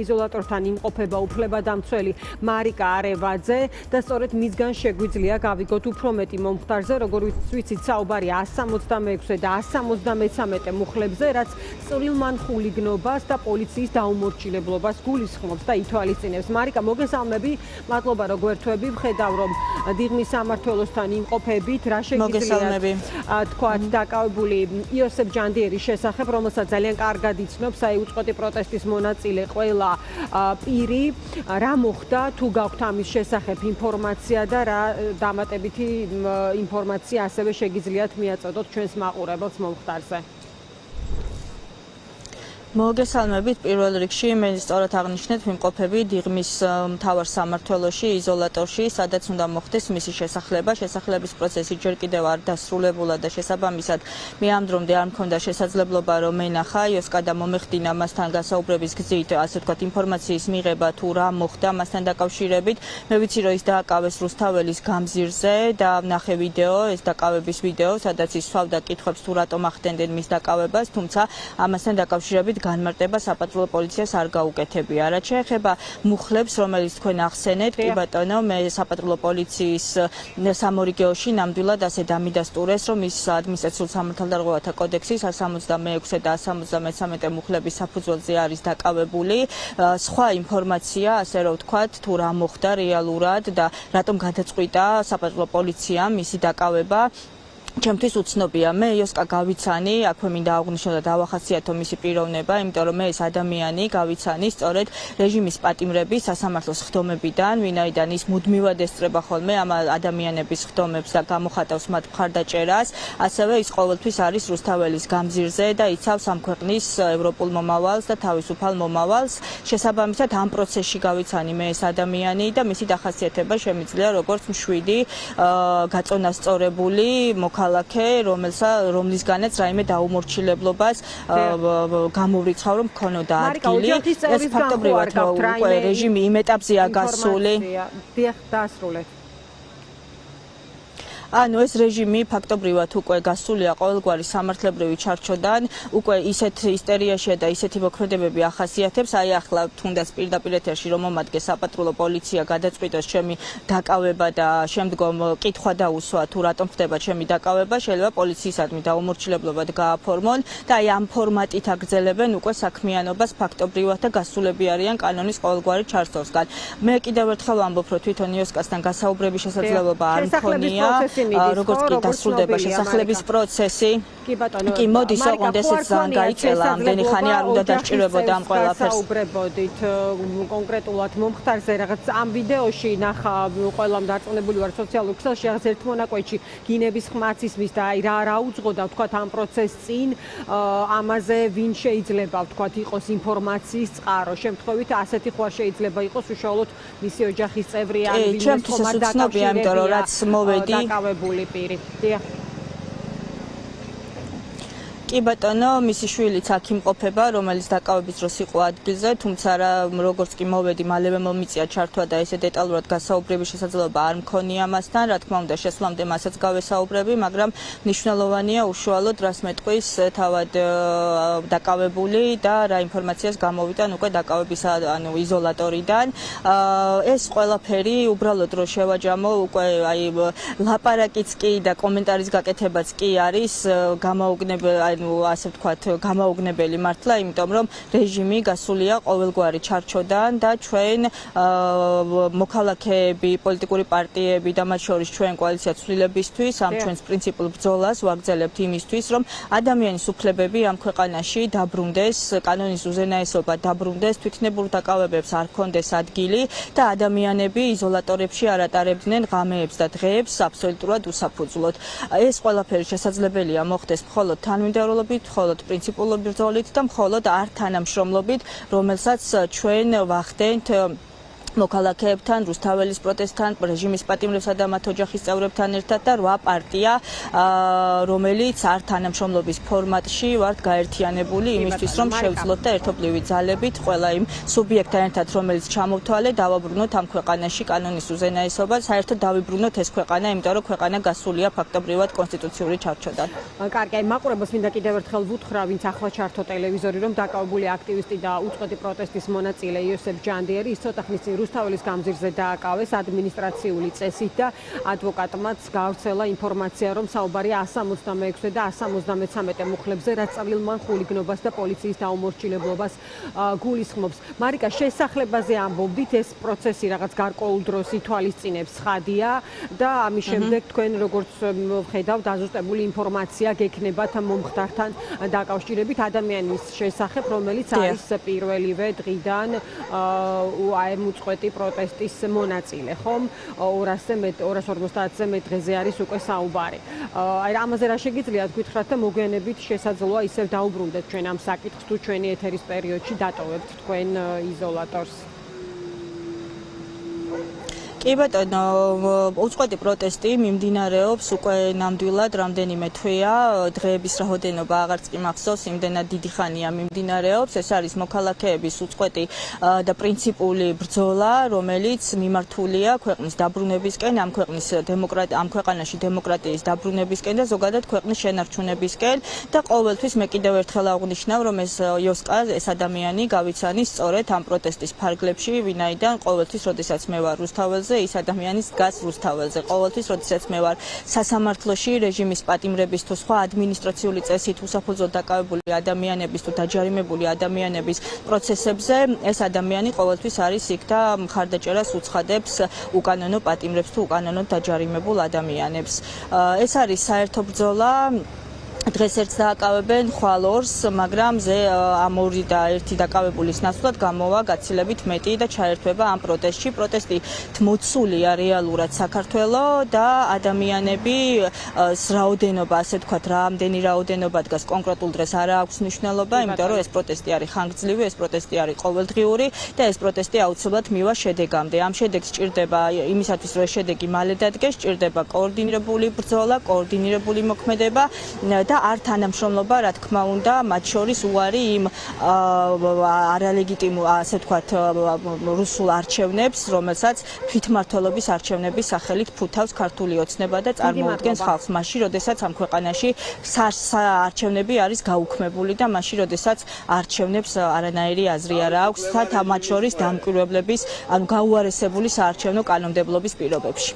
საიზოლატორთან იმყოფება უფლებადამცველი მარიკა არევაძე და სწორედ მისგან შეგვიძლია გავიგოთ უფრო მეტი მომხდარზე, როგორც ვიცით, საუბარი 166 და 173 მუხლებზე, რაც წვრილმან ხულიგნობას და პოლიციის დაუმორჩილებლობას გულისხმობს და ითვალისწინებს. მარიკა, მოგესალმები, მადლობა რომ გვერდთვები, ვხედავ რომ დიღმის სამმართველოსთან იმყოფებით, რა შეგიძლიათ თქვათ დაკავებული იოსებ ჯანდიერის შესახებ, რომელსაც ძალიან კარგად იცნობს, აი უწყვეტი პროტესტის მონაწილე ყველა პირი, რა მოხდა, თუ გაქვთ ამის შესახებ ინფორმაცია და რა დამატებითი ინფორმაცია ასევე შეგიძლიათ მიაწოდოთ ჩვენს მაყურებელს მომხდარზე. მოგესალმებით, პირველ რიგში მე სწორად აღნიშნეთ, ვიმყოფები დიღმის მთავარ სამმართველოში, იზოლატორში, სადაც უნდა მოხდეს მისი შესახლება. შესახლების პროცესი ჯერ კიდევ არ დასრულებულა და შესაბამისად მე ამ დრომდე არ მქონდა შესაძლებლობა რომ მენახა იოსკა და მომეხდინა მასთან გასაუბრების გზით, ასე ვთქვათ, ინფორმაციის მიღება თუ რა მოხდა მასთან დაკავშირებით. მე ვიცი რომ ის დააკავეს რუსთაველის გამზირზე და ვნახე ვიდეო, ეს დაკავების ვიდეო, სადაც ის სვავდა კითხვებს თუ რატომ ახდენდნენ მის დაკავებას, თუმცა ამასთან დაკავშირებით განმარტება საპატრულო პოლიციას არ გაუკეთებია. რაც შეეხება მუხლებს, რომელიც თქვენ ახსენეთ, კი ბატონო, მე საპატრულო პოლიციის სამორიგეოში ნამდვილად ასე დამიდასტურეს, რომ ის ადმინისტრაციულ სამართალდარღვევათა კოდექსის 166 და 173 მუხლების საფუძველზე არის დაკავებული. სხვა ინფორმაცია, ასე რომ ვთქვათ, თუ რა მოხდა რეალურად და რატომ გადაწყვიტა საპატრულო პოლიციამ მისი დაკავება, ჩემთვის უცნობია. მე იოსკა გავიცანი, აქვე მინდა აღვნიშნო და დავახასიათო მისი პიროვნება, იმიტომ რომ მე ეს ადამიანი გავიცანი სწორედ რეჟიმის პატიმრების სასამართლოს ხდომებიდან, ვინაიდან ის მუდმივად ესწრება ხოლმე ამ ადამიანების ხდომებს და გამოხატავს მათ მხარდაჭერას, ასევე ის ყოველთვის არის რუსთაველის გამზირზე და იცავს ამ ქვეყნის ევროპულ მომავალს და თავისუფალ მომავალს. შესაბამისად ამ პროცესში გავიცანი მე ეს ადამიანი და მისი დახასიათება შემიძლია როგორც მშვიდი გაწონასწორებული რომლისგანაც რაიმე დაუმორჩილებლობას გამოვრიცხავ რომ მქონოდა ადგილი. ეს ფაქტობრივად უკვე რეჟიმი იმ ეტაპზეა გასული. დასრულეთ. ანუ ეს რეჟიმი ფაქტობრივად უკვე გასულია ყოველგვარი სამართლებრივი ჩარჩოდან, უკვე ისეთ ისტერიაშია და ისეთი მოქმედებები ახასიათებს, აი ახლა თუნდაც პირდაპირ ეთერში რომ მომადგეს საპატრულო პოლიცია გადაწყვიტოს ჩემი დაკავება და შემდგომ კითხვა დაუსვა თუ რატომ ხდება ჩემი დაკავება, შეიძლება პოლიციისადმი დაუმორჩილებლობად გააფორმონ და აი ამ ფორმატით აგრძელებენ უკვე საქმიანობას ფაქტობრივად და გასულები არიან კანონის ყოველგვარი ჩარსტოსგან. მე კიდევ ერთხელ ვამბობ, რომ თვითონ იოსკასთან გასაუბრების შესაძლებლობა არ მქონია. როგორც კი დასრულდება შესახლების პროცესი, კი მოდის ოღონდ ესეც ძალიან გაიწელა, ამდენი ხანი არ უნდა დასჭირებოდა ამ ყველაფერს. საუბრებოდით კონკრეტულად მომხდარზე, რაღაც ამ ვიდეოში ნახა ყველამ დარწმუნებული ვარ სოციალურ ქსელში, რაღაც ერთ მონაკვეთში გინების ხმაც ისმის და აი რა უძღოდა ვთქვათ ამ პროცესს წინ, ამაზე ვინ შეიძლება ვთქვათ იყოს ინფორმაციის წყარო. შემთხვევით ასეთი ხوار შეიძლება იყოს უშუალოდ მისი ოჯახის წევრი ან ვინმე ხომად დაკავებული პირი. კი ბატონო, მისი შვილიც აქ იმყოფება, რომელიც დაკავების დროს იყო ადგილზე, თუმცა როგორც კი მოვედი, მალევე მომიწია ჩართვა და ესე დეტალურად გასაუბრების შესაძლებლობა არ მქონია მასთან. რა თქმა უნდა, შესვლამდე მასაც გავესაუბრები, მაგრამ მნიშვნელოვანია უშუალოდ რას მეტყვის თავად დაკავებული და რა ინფორმაციას გამოვიტან უკვე დაკავების იზოლატორიდან. ეს ყველაფერი უბრალოდ რო შევაჯამო, უკვე აი ლაპარაკიც კი და კომენტარის გაკეთებაც კი არის ასე ვთქვათ, გამაოგნებელი მართლა, იმიტომ რომ რეჟიმი გასულია ყოველგვარი ჩარჩოდან და ჩვენ მოქალაქეები, პოლიტიკური პარტიები და მათ შორის ჩვენ კოალიცია ცვლილებისთვის ამ ჩვენს პრინციპულ ბრძოლას ვაგრძელებთ იმისთვის, რომ ადამიანის უფლებები ამ ქვეყანაში დაბრუნდეს, კანონის უზენაესობა დაბრუნდეს, თვითნებურ დაკავებებს არ ქონდეს ადგილი და ადამიანები იზოლატორებში არ ატარებდნენ ღამეებს და დღეებს აბსოლუტურად უსაფუძვლოდ. ეს ყველაფერი შესაძლებელია მოხდეს მხოლოდ თანმიმდევრობით, მხოლოდ პრინციპულობით ბრძოლით და მხოლოდ არ თანამშრომლობით, რომელსაც ჩვენ ვახდენთ მოქალაქეებთან, რუსთაველის პროტესტთან, რეჟიმის პატიმრებსა და მათ ოჯახის წევრებთან ერთად და 8 პარტია, რომელიც არ თანამშრომლობის ფორმატში ვართ გაერთიანებული იმისთვის, რომ შევძლოთ და ერთობლივი ძალებით ყველა იმ სუბიექტთან ერთად, რომელიც ჩამოვთვალე, დავაბრუნოთ ამ ქვეყანაში კანონის უზენაესობა, საერთოდ დავიბრუნოთ ეს ქვეყანა, იმიტომ რომ ქვეყანა გასულია ფაქტობრივად კონსტიტუციური ჩარჩოდან. კარგი, მაყურებელს მინდა კიდევ ერთხელ ვუთხრა, ვინც ახლა ჩართო ტელევიზორი, რომ დაკავებული აქტივისტი და უწყვეტი პროტესტის მონაწილე იოსებ ჯანდიერი ის ცოტა ხნის წინ რუსთაველის გამზირზე დააკავეს ადმინისტრაციული წესით და ადვოკატმაც გავრცელა ინფორმაცია, რომ საუბარია 166 და 173 მუხლებზე, რაც წავილმან ხულიგნობას და პოლიციის დაუმორჩილებლობას გულისხმობს. მარიკა, შესახლებაზე ამბობდით, ეს პროცესი რაღაც გარკვეულ დროს ითვალისწინებს ხადია და ამის შემდეგ თქვენ როგორც ვხედავთ, დაზუსტებული ინფორმაცია გექნებათ მომხდართან დაკავშირებით ადამიანის შესახებ, რომელიც არის პირველივე დღიდან უწყვეტი პროტესტის მონაწილე, ხომ? 250-ზე მეტ დღეზე არის უკვე საუბარი. აი ამაზე რა შეგიძლიათ გითხრათ და მოგვიანებით შესაძლოა ისევ დაუბრუნდეთ ჩვენ ამ საკითხს თუ ჩვენი ეთერის პერიოდში დატოვებთ თქვენ იზოლატორს. კი ბატონო, უწყვეტი პროტესტი მიმდინარეობს უკვე ნამდვილად რამდენიმე თვეა, დღეების რაოდენობა აღარც კი მახსოვს, იმდენად დიდი ხანია მიმდინარეობს. ეს არის მოქალაქეების უწყვეტი და პრინციპული ბრძოლა, რომელიც მიმართულია ქვეყნის დაბრუნებისკენ, ამ ქვეყანაში დემოკრატიის დაბრუნებისკენ და ზოგადად ქვეყნის შენარჩუნებისკენ და ყოველთვის მე კიდევ ერთხელ აღვნიშნავ, რომ ეს იოსკა, ეს ადამიანი გავიცანი სწორედ ამ პროტესტის ფარგლებში, ვინაიდან ყოველთვის, როდესაც მე ვარ რუსთაველზე, ის ადამიანი დგას რუსთაველზე. ყოველთვის, როდესაც მე ვარ სასამართლოში, რეჟიმის პატიმრების თუ სხვა ადმინისტრაციული წესით უსაფუძვლოდ დაკავებული ადამიანების თუ დაჯარიმებული ადამიანების პროცესებზე, ეს ადამიანი ყოველთვის არის იქ და მხარდაჭერას უცხადებს უკანონო პატიმრებს თუ უკანონოდ დაჯარიმებულ ადამიანებს. ეს არის საერთო ბრძოლა. დღეს ერთს დააკავებენ, ხვალ ორს, მაგრამ ამ ორი და ერთი დაკავებულის ნაცვლად გამოვა გაცილებით მეტი და ჩაერთვება ამ პროტესტში. პროტესტი მოცულია რეალურად საქართველოს და ადამიანები რაოდენობა, ასე ვთქვათ, რამდენი რაოდენობა დგას კონკრეტულ დღეს არ აქვს მნიშვნელობა, იმიტომ რომ ეს პროტესტი არის ხანგრძლივი, ეს პროტესტი არის ყოველდღიური და ეს პროტესტი აუცილებლად მივა შედეგამდე. ამ შედეგს სჭირდება იმისათვის, რომ ეს შედეგი მალე დადგეს, სჭირდება координირებული ბრძოლა, координირებული მოქმედება და არ თანამშრომლობა, რა თქმა უნდა, მათ შორის უარი იმ არალეგიტიმურ, ასე ვთქვათ, რუსულ არჩევნებს, რომელსაც თვითმმართველობის არჩევნების სახელით ფუთავს ქართული ოცნება და წარმოუდგენს ხალხს, მაშინ, როდესაც ამ ქვეყანაში არჩევნები არის გაუქმებული და მაშინ, როდესაც არჩევნებს არანაირი აზრი არ აქვს და მათ შორის დამკვირვებლების, ანუ გაუარესებული საარჩევნო კანონმდებლობის პირობებში.